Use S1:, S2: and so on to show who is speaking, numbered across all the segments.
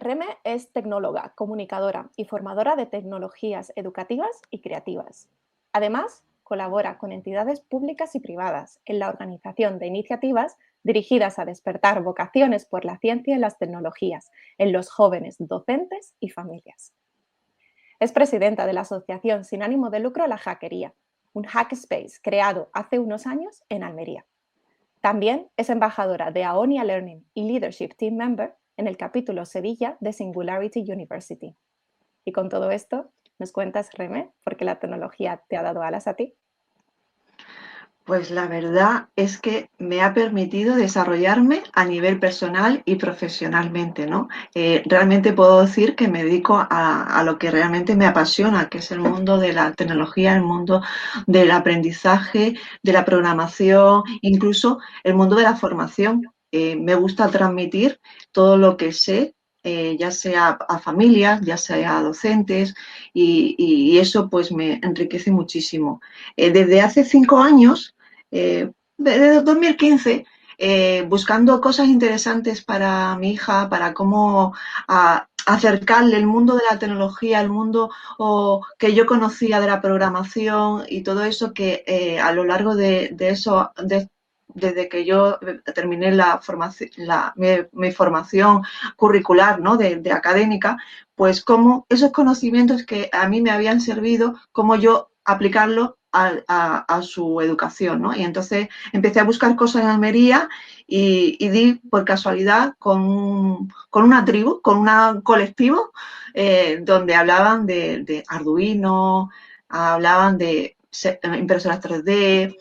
S1: Reme es tecnóloga, comunicadora y formadora de tecnologías educativas y creativas. Además, colabora con entidades públicas y privadas en la organización de iniciativas dirigidas a despertar vocaciones por la ciencia y las tecnologías en los jóvenes docentes y familias. Es presidenta de la asociación sin ánimo de lucro La Hackería, un hackspace creado hace unos años en Almería. También es embajadora de Aonia Learning y Leadership Team Member en el capítulo Sevilla de Singularity University. Y con todo esto, ¿nos cuentas, Reme, por qué la tecnología te ha dado alas a ti?
S2: Pues la verdad es que me ha permitido desarrollarme a nivel personal y profesionalmente, ¿no? Realmente puedo decir que me dedico a lo que realmente me apasiona, que es el mundo de la tecnología, el mundo del aprendizaje, de la programación, incluso el mundo de la formación. Me gusta transmitir todo lo que sé, ya sea a familias, ya sea a docentes, y eso pues me enriquece muchísimo. Desde hace 5 años, desde 2015, buscando cosas interesantes para mi hija, para cómo acercarle el mundo de la tecnología, el mundo que yo conocía de la programación y todo eso que a lo largo de eso, desde que yo terminé mi formación curricular, ¿no? de académica, pues como esos conocimientos que a mí me habían servido, cómo yo aplicarlos a su educación, ¿no? Y entonces empecé a buscar cosas en Almería y di por casualidad con una tribu, con un colectivo, donde hablaban de Arduino, hablaban de impresoras 3D,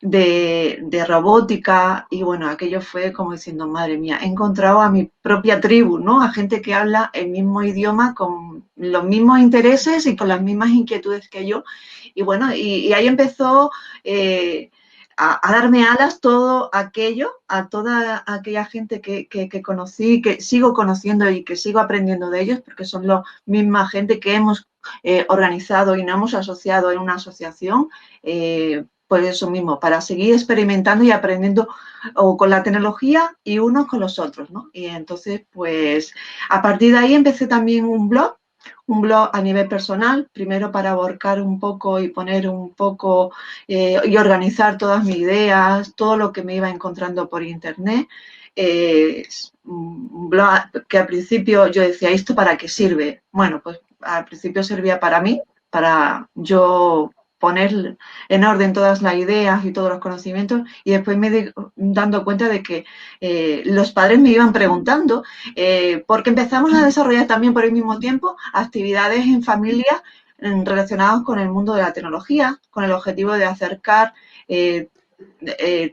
S2: de robótica, y bueno, aquello fue como diciendo, madre mía, he encontrado a mi propia tribu, ¿no? A gente que habla el mismo idioma, con los mismos intereses y con las mismas inquietudes que yo. Y bueno, y ahí empezó a darme alas todo aquello, a toda aquella gente que conocí, que sigo conociendo y que sigo aprendiendo de ellos, porque son la misma gente que hemos organizado y nos hemos asociado en una asociación. Pues eso mismo, para seguir experimentando y aprendiendo o con la tecnología y unos con los otros, ¿no? Y entonces, pues a partir de ahí empecé también un blog a nivel personal, primero para abarcar un poco y poner un poco y organizar todas mis ideas, todo lo que me iba encontrando por internet. Un blog que al principio yo decía, ¿esto para qué sirve? Bueno, pues al principio servía para mí, para yo poner en orden todas las ideas y todos los conocimientos, y después me di dando cuenta de que los padres me iban preguntando, porque empezamos a desarrollar también por el mismo tiempo actividades en familia relacionadas con el mundo de la tecnología, con el objetivo de acercar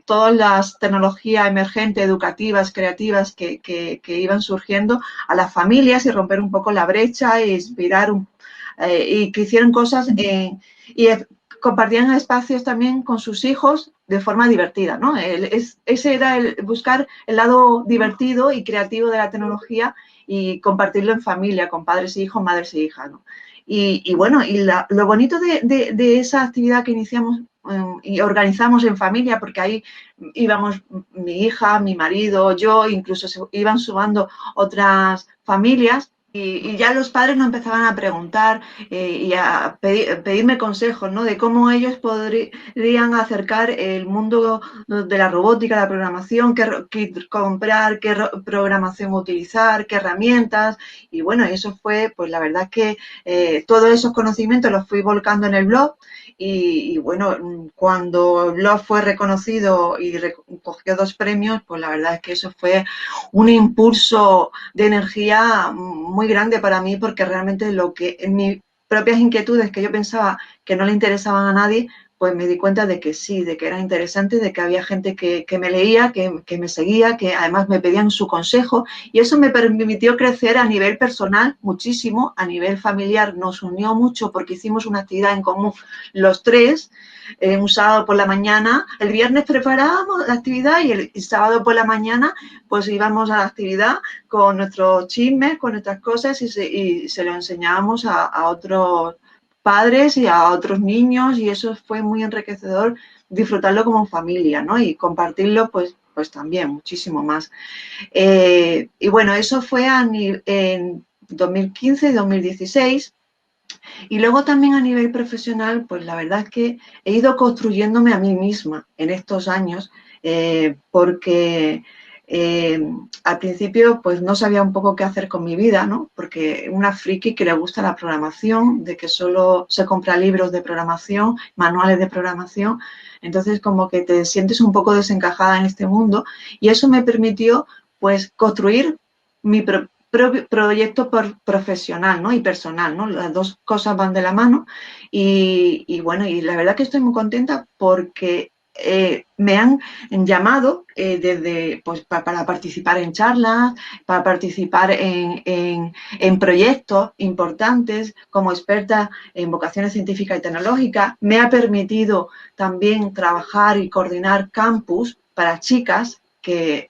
S2: todas las tecnologías emergentes, educativas, creativas que iban surgiendo a las familias y romper un poco la brecha e inspirar y que hicieran cosas y compartían espacios también con sus hijos de forma divertida, ¿no? Ese era buscar el lado divertido y creativo de la tecnología y compartirlo en familia, con padres e hijos, madres e hijas, ¿no? Y bueno, lo bonito de esa actividad que iniciamos y organizamos en familia, porque ahí íbamos mi hija, mi marido, yo, incluso se iban sumando otras familias, y ya los padres nos empezaban a preguntar y a pedirme consejos, ¿no? De cómo ellos podrían acercar el mundo de la robótica, la programación, qué comprar, qué programación utilizar, qué herramientas. Y bueno, eso fue, pues la verdad es que todos esos conocimientos los fui volcando en el blog. Y bueno, cuando el blog fue reconocido y cogió 2 premios, pues la verdad es que eso fue un impulso de energía muy grande para mí, porque realmente lo que en mis propias inquietudes que yo pensaba que no le interesaban a nadie, pues me di cuenta de que sí, de que era interesante, de que había gente que me leía, que me seguía, que además me pedían su consejo, y eso me permitió crecer a nivel personal muchísimo, a nivel familiar nos unió mucho porque hicimos una actividad en común los tres, un sábado por la mañana, el viernes preparábamos la actividad y el sábado por la mañana pues íbamos a la actividad con nuestros chismes, con nuestras cosas, y se lo enseñábamos a otros padres y a otros niños, y eso fue muy enriquecedor, disfrutarlo como familia, ¿no? Y compartirlo pues pues también muchísimo más. Y bueno, eso fue en 2015, 2016. Y luego también a nivel profesional, pues la verdad es que he ido construyéndome a mí misma en estos años, porque al principio pues no sabía un poco qué hacer con mi vida, ¿no? Porque una friki que le gusta la programación, de que solo se compra libros de programación, manuales de programación, entonces como que te sientes un poco desencajada en este mundo y eso me permitió pues construir mi proyecto profesional, ¿no? Y personal, ¿no? Las dos cosas van de la mano y bueno, y la verdad que estoy muy contenta porque me han llamado pues, para participar en charlas, para participar en proyectos importantes como experta en vocaciones científicas y tecnológicas. Me ha permitido también trabajar y coordinar campus para chicas que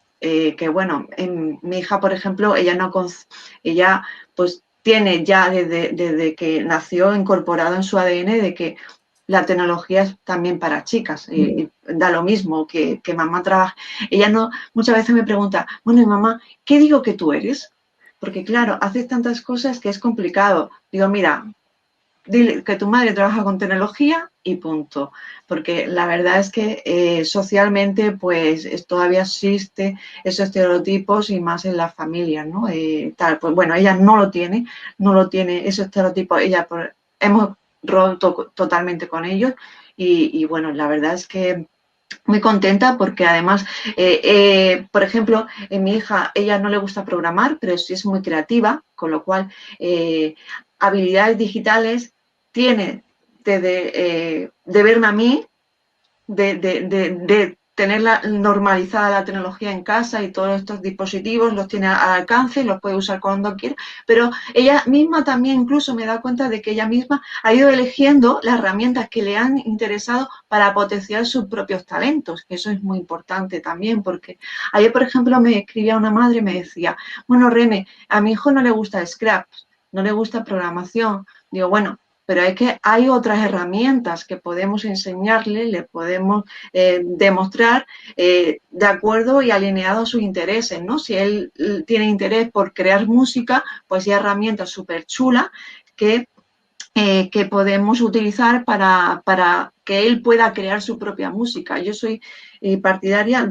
S2: bueno, mi hija, por ejemplo, ella pues tiene ya desde que nació incorporado en su ADN de que la tecnología es también para chicas, y da lo mismo que mamá trabaja. Ella no, muchas veces me pregunta, bueno, y mamá, ¿qué digo que tú eres? Porque claro, haces tantas cosas que es complicado. Digo, mira, dile que tu madre trabaja con tecnología y punto. Porque la verdad es que socialmente pues todavía existe esos estereotipos y más en las familias, ¿no? Tal, pues bueno, ella no lo tiene esos estereotipos, ella pues, hemos roto totalmente con ellos y bueno, la verdad es que muy contenta porque además, por ejemplo, mi hija, ella no le gusta programar, pero sí es muy creativa, con lo cual habilidades digitales tiene de verme a mí, de tener normalizada la tecnología en casa y todos estos dispositivos los tiene al alcance, los puede usar cuando quiera, pero ella misma también incluso me da cuenta de que ella misma ha ido eligiendo las herramientas que le han interesado para potenciar sus propios talentos, que eso es muy importante también, porque ayer, por ejemplo, me escribía una madre y me decía, bueno, Reme, a mi hijo no le gusta Scraps, no le gusta programación. Digo, bueno, pero es que hay otras herramientas que podemos enseñarle, le podemos demostrar de acuerdo y alineado a sus intereses, ¿no? Si él tiene interés por crear música, pues hay herramientas súper chulas que podemos utilizar para que él pueda crear su propia música. Yo soy partidaria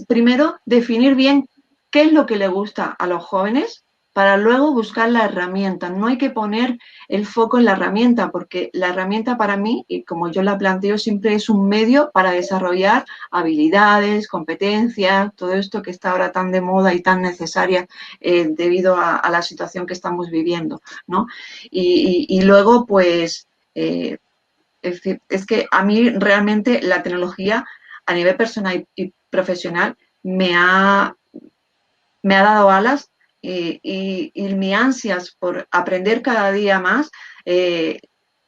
S2: primero definir bien qué es lo que le gusta a los jóvenes para luego buscar la herramienta. No hay que poner el foco en la herramienta, porque la herramienta para mí, y como yo la planteo, siempre es un medio para desarrollar habilidades, competencias, todo esto que está ahora tan de moda y tan necesaria debido a la situación que estamos viviendo, ¿no? Y luego, pues, es que a mí realmente la tecnología a nivel personal y profesional me ha dado alas y mi ansias por aprender cada día más,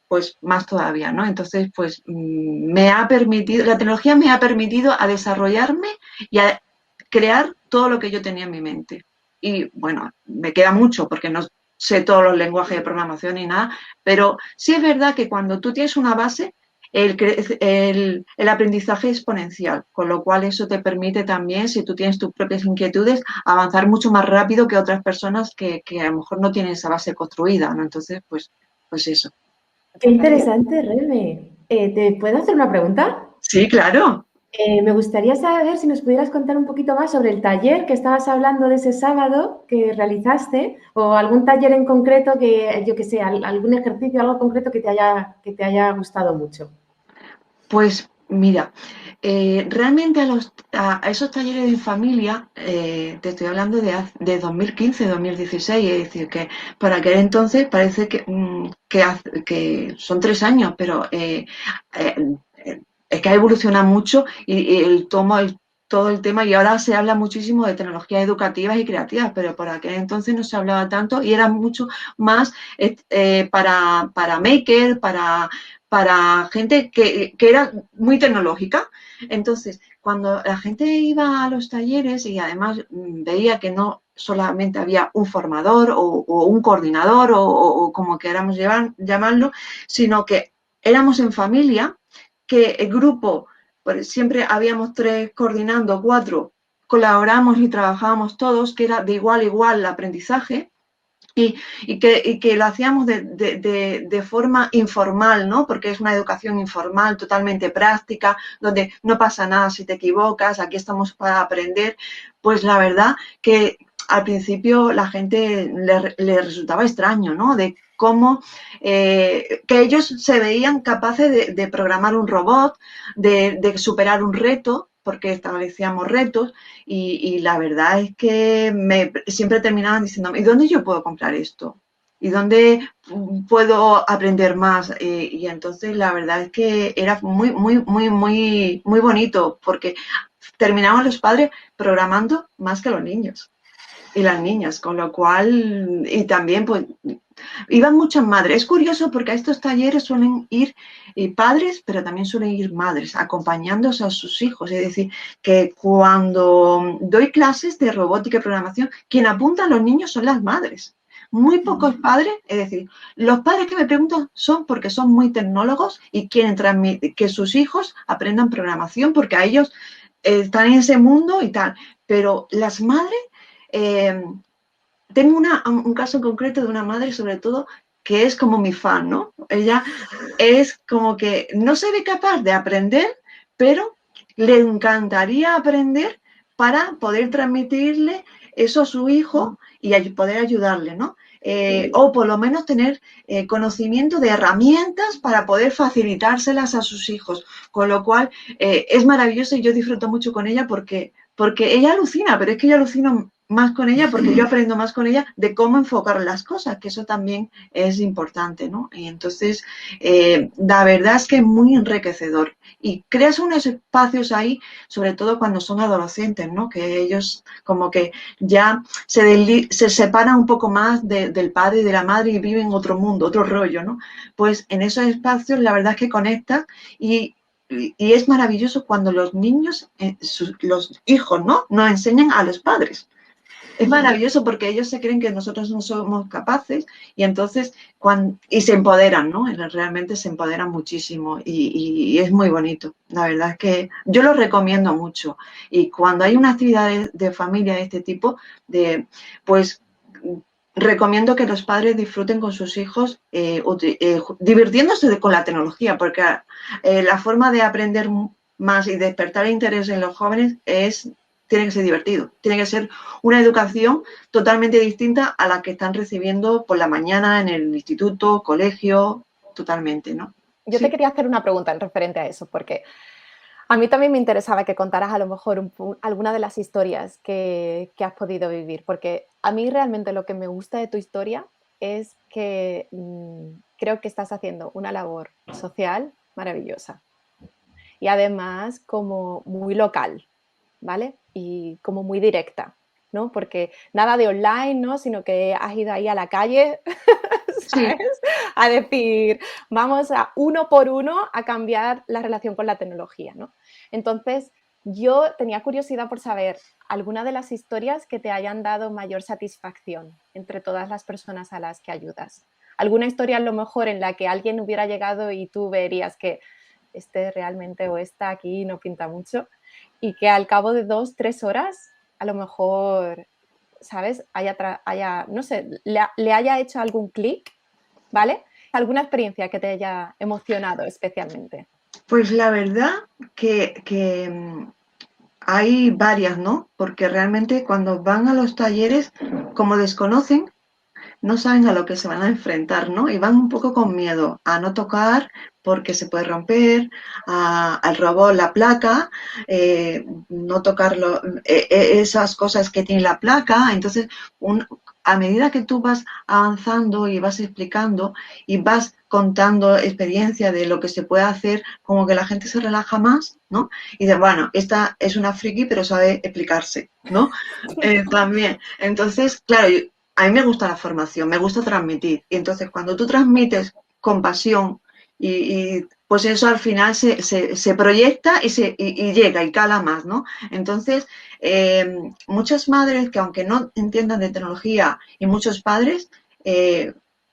S2: pues más todavía, ¿no? Entonces, pues me ha permitido, la tecnología me ha permitido a desarrollarme y a crear todo lo que yo tenía en mi mente. Y bueno, me queda mucho porque no sé todos los lenguajes de programación ni nada, pero sí es verdad que cuando tú tienes una base, el aprendizaje es exponencial, con lo cual eso te permite también, si tú tienes tus propias inquietudes, avanzar mucho más rápido que otras personas que a lo mejor no tienen esa base construida, ¿no? Entonces, pues eso.
S3: Qué interesante, Reme. ¿Te puedo hacer una pregunta?
S2: Sí, claro.
S3: Me gustaría saber si nos pudieras contar un poquito más sobre el taller que estabas hablando de ese sábado que realizaste o algún taller en concreto que, yo que sé, algún ejercicio, algo concreto que te haya gustado mucho.
S2: Pues mira, realmente a esos talleres de familia, te estoy hablando de 2015, 2016, es decir, que para aquel entonces parece que son 3 años, pero eh, es que ha evolucionado mucho y todo el tema y ahora se habla muchísimo de tecnologías educativas y creativas, pero por aquel entonces no se hablaba tanto y era mucho más para maker, para gente que era muy tecnológica. Entonces, cuando la gente iba a los talleres y además veía que no solamente había un formador o un coordinador o como queramos llamarlo, sino que éramos en familia, que el grupo pues siempre habíamos 3 coordinando, 4, colaboramos y trabajábamos todos, que era de igual a igual el aprendizaje. Y que lo hacíamos de forma informal, ¿no? Porque es una educación informal, totalmente práctica, donde no pasa nada si te equivocas, aquí estamos para aprender. Pues la verdad que al principio la gente le resultaba extraño, ¿no? De cómo que ellos se veían capaces de programar un robot, de superar un reto, porque establecíamos retos, y la verdad es que siempre terminaban diciéndome, ¿y dónde yo puedo comprar esto? ¿Y dónde puedo aprender más? Y entonces la verdad es que era muy bonito, porque terminaban los padres programando más que los niños y las niñas, con lo cual, y también pues iban muchas madres. Es curioso porque a estos talleres suelen ir padres, pero también suelen ir madres, acompañándose a sus hijos. Es decir, que cuando doy clases de robótica y programación, quien apunta a los niños son las madres. Muy pocos padres, es decir, los padres que me preguntan son porque son muy tecnólogos y quieren transmitir que sus hijos aprendan programación porque a ellos están en ese mundo y tal. Pero las madres eh, tengo un caso concreto de una madre, sobre todo, que es como mi fan, ¿no? Ella es como que no se ve capaz de aprender, pero le encantaría aprender para poder transmitirle eso a su hijo y poder ayudarle, ¿no? O por lo menos tener conocimiento de herramientas para poder facilitárselas a sus hijos. Con lo cual, es maravilloso y yo disfruto mucho con ella porque ella alucina, pero es que yo alucino más con ella porque yo aprendo más con ella de cómo enfocar las cosas, que eso también es importante, ¿no? Y entonces, la verdad es que es muy enriquecedor y creas unos espacios ahí, sobre todo cuando son adolescentes, ¿no? Que ellos como que ya se separan un poco más del padre y de la madre y viven otro mundo, otro rollo, ¿no? Pues en esos espacios la verdad es que conectas y es maravilloso cuando los niños, los hijos, ¿no? Nos enseñan a los padres. Es maravilloso porque ellos se creen que nosotros no somos capaces y entonces y se empoderan, ¿no? Realmente se empoderan muchísimo y es muy bonito. La verdad es que yo lo recomiendo mucho. Y cuando hay una actividad de familia de este tipo, pues recomiendo que los padres disfruten con sus hijos divirtiéndose con la tecnología, porque la forma de aprender más y despertar interés en los jóvenes tiene que ser divertido, tiene que ser una educación totalmente distinta a la que están recibiendo por la mañana en el instituto, colegio, totalmente, ¿no?
S1: Yo te quería hacer una pregunta en referente a eso, porque a mí también me interesaba que contaras a lo mejor alguna de las historias que has podido vivir, porque a mí realmente lo que me gusta de tu historia es que creo que estás haciendo una labor social maravillosa y además como muy local, ¿vale? Y como muy directa, ¿no? Porque nada de online, ¿no? Sino que has ido ahí a la calle, ¿sabes? Sí. A decir, vamos a uno por uno a cambiar la relación con la tecnología, ¿no? Entonces, yo tenía curiosidad por saber alguna de las historias que te hayan dado mayor satisfacción entre todas las personas a las que ayudas. Alguna historia a lo mejor en la que alguien hubiera llegado y tú verías que este realmente o esta aquí no pinta mucho y que al cabo de 2, 3 horas a lo mejor, ¿sabes? No sé, le haya hecho algún clic, ¿vale? ¿Alguna experiencia que te haya emocionado especialmente?
S2: Pues la verdad que hay varias, ¿no? Porque realmente cuando van a los talleres, como desconocen, no saben a lo que se van a enfrentar, ¿no? Y van un poco con miedo a no tocar porque se puede romper, al robot la placa, no tocarlo, esas cosas que tiene la placa. Entonces, a medida que tú vas avanzando y vas explicando y vas contando experiencia de lo que se puede hacer, como que la gente se relaja más, ¿no? Y dice, bueno, esta es una friki, pero sabe explicarse, ¿no? También. Entonces, claro, a mí me gusta la formación, me gusta transmitir. Y entonces, cuando tú transmites con pasión pues eso al final se proyecta y llega y cala más, ¿no? Entonces, muchas madres que aunque no entiendan de tecnología y muchos padres,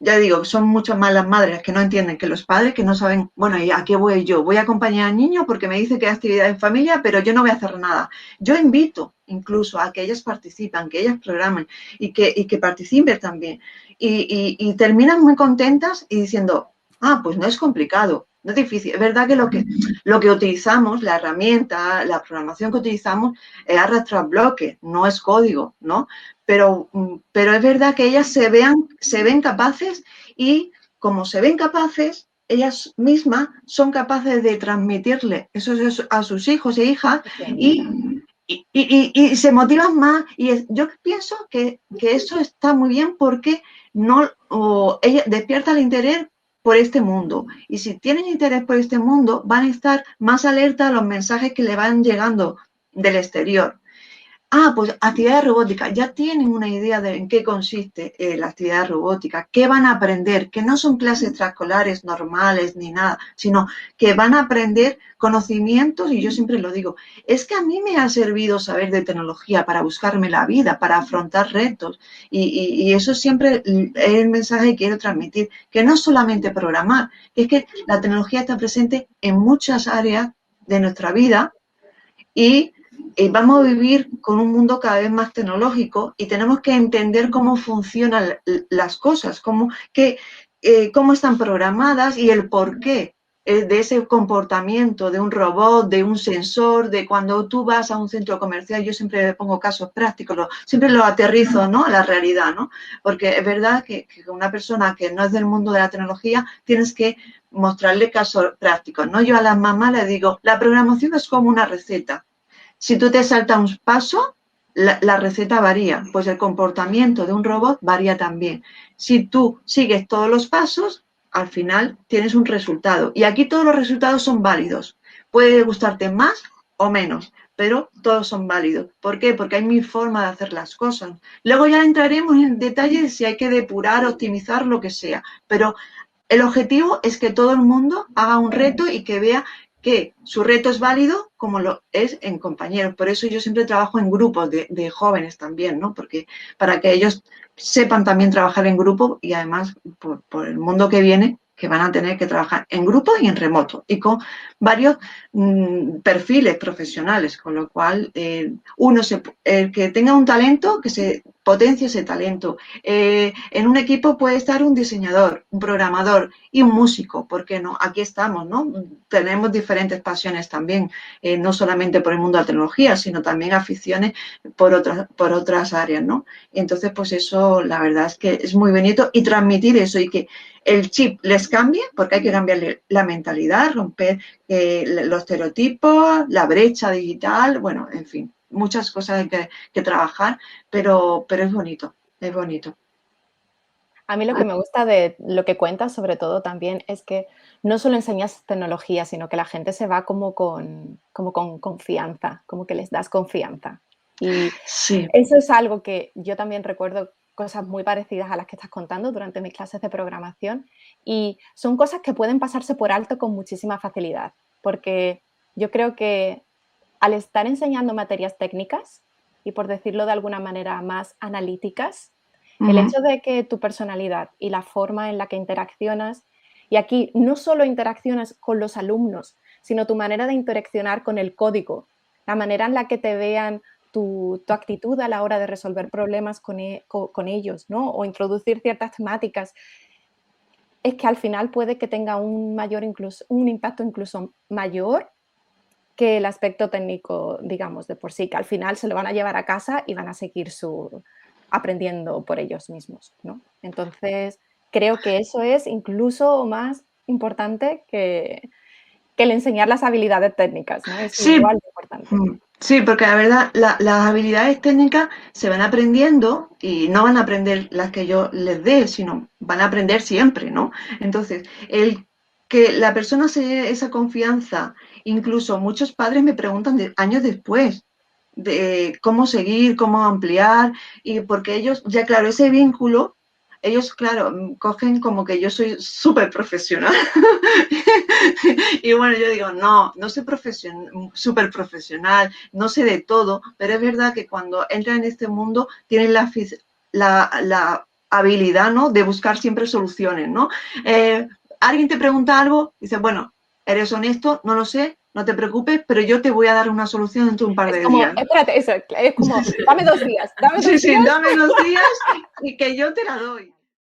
S2: ya digo, son muchas más las madres que no entienden que los padres que no saben, bueno, ¿y a qué voy yo? Voy a acompañar al niño porque me dice que hay actividad en familia, pero yo no voy a hacer nada. Yo invito incluso a que ellas participen, que ellas programen y que participen también. Y terminan muy contentas y diciendo, ah, pues no es complicado, no es difícil. Es verdad que lo que utilizamos, la herramienta, la programación que utilizamos es arrastrar bloques, no es código, ¿no? Pero es verdad que ellas se ven capaces y como se ven capaces, ellas mismas son capaces de transmitirle eso a sus hijos e hijas y se motivan más. Yo pienso que eso está muy bien porque no, ella despierta el interés por este mundo. Y si tienen interés por este mundo, van a estar más alerta a los mensajes que le van llegando del exterior. Ah, pues actividades robóticas. Ya tienen una idea de en qué consiste la actividad robótica, qué van a aprender, que no son clases extraescolares normales ni nada, sino que van a aprender conocimientos, y yo siempre lo digo, es que a mí me ha servido saber de tecnología para buscarme la vida, para afrontar retos, y eso siempre es el mensaje que quiero transmitir, que no solamente programar, es que la tecnología está presente en muchas áreas de nuestra vida y vamos a vivir con un mundo cada vez más tecnológico y tenemos que entender cómo funcionan las cosas, cómo están programadas y el porqué de ese comportamiento de un robot, de un sensor, de cuando tú vas a un centro comercial. Yo siempre pongo casos prácticos, siempre lo aterrizo, ¿no?, a la realidad, ¿no? Porque es verdad que una persona que no es del mundo de la tecnología tienes que mostrarle casos prácticos, ¿no? Yo a las mamás les digo, la programación es como una receta. Si tú te saltas un paso, la receta varía, pues el comportamiento de un robot varía también. Si tú sigues todos los pasos, al final tienes un resultado. Y aquí todos los resultados son válidos. Puede gustarte más o menos, pero todos son válidos. ¿Por qué? Porque hay mi forma de hacer las cosas. Luego ya entraremos en detalle de si hay que depurar, optimizar, lo que sea. Pero el objetivo es que todo el mundo haga un reto y que vea que su reto es válido como lo es en compañeros. Por eso yo siempre trabajo en grupos de jóvenes también, ¿no? Porque para que ellos sepan también trabajar en grupo y además por el mundo que viene, que van a tener que trabajar en grupo y en remoto y con varios perfiles profesionales, con lo cual el que tenga un talento, que se potencie ese talento. En un equipo puede estar un diseñador, un programador y un músico, ¿por qué no? Aquí estamos, ¿no? Tenemos diferentes pasiones también, no solamente por el mundo de la tecnología, sino también aficiones por otras áreas, ¿no? Entonces, pues eso, la verdad es que es muy bonito y transmitir eso y que el chip les cambie, porque hay que cambiarle la mentalidad, romper los estereotipos, la brecha digital, bueno, en fin, muchas cosas hay que trabajar, pero es bonito, es bonito.
S1: A mí lo que me gusta de lo que cuentas, sobre todo también, es que no solo enseñas tecnología, sino que la gente se va como con confianza, como que les das confianza. Y
S2: Sí.
S1: eso es algo que yo también recuerdo, cosas muy parecidas a las que estás contando durante mis clases de programación, y son cosas que pueden pasarse por alto con muchísima facilidad, porque yo creo que al estar enseñando materias técnicas y, por decirlo de alguna manera, más analíticas, el hecho de que tu personalidad y la forma en la que interaccionas, y aquí no solo interaccionas con los alumnos, sino tu manera de interaccionar con el código, la manera en la que te vean tu actitud a la hora de resolver problemas con ellos, ¿no? O introducir ciertas temáticas, es que al final puede que tenga un impacto incluso mayor que el aspecto técnico, digamos, de por sí, que al final se lo van a llevar a casa y van a seguir aprendiendo por ellos mismos, ¿no? Entonces, creo que eso es incluso más importante que el enseñar las habilidades técnicas, ¿no? Es
S2: Sí,
S1: igual de importante.
S2: sí, porque la verdad, las habilidades técnicas se van aprendiendo y no van a aprender las que yo les dé, sino van a aprender siempre, ¿no? Entonces, el que la persona se dé esa confianza, incluso muchos padres me preguntan años después de cómo seguir, cómo ampliar, y porque ellos, ya claro, ese vínculo, ellos, claro, cogen como que yo soy súper profesional. Y bueno, yo digo, no soy súper profesional, no sé de todo, pero es verdad que cuando entran en este mundo tienen la habilidad, ¿no? De buscar siempre soluciones, ¿no? Alguien te pregunta algo, dices, bueno, eres honesto, no lo sé, no te preocupes, pero yo te voy a dar una solución dentro de un par de
S1: como,
S2: días.
S1: espérate, eso, es como, dame 2 días, dame 2 días.
S2: Sí, dame 2 días y que yo te la doy.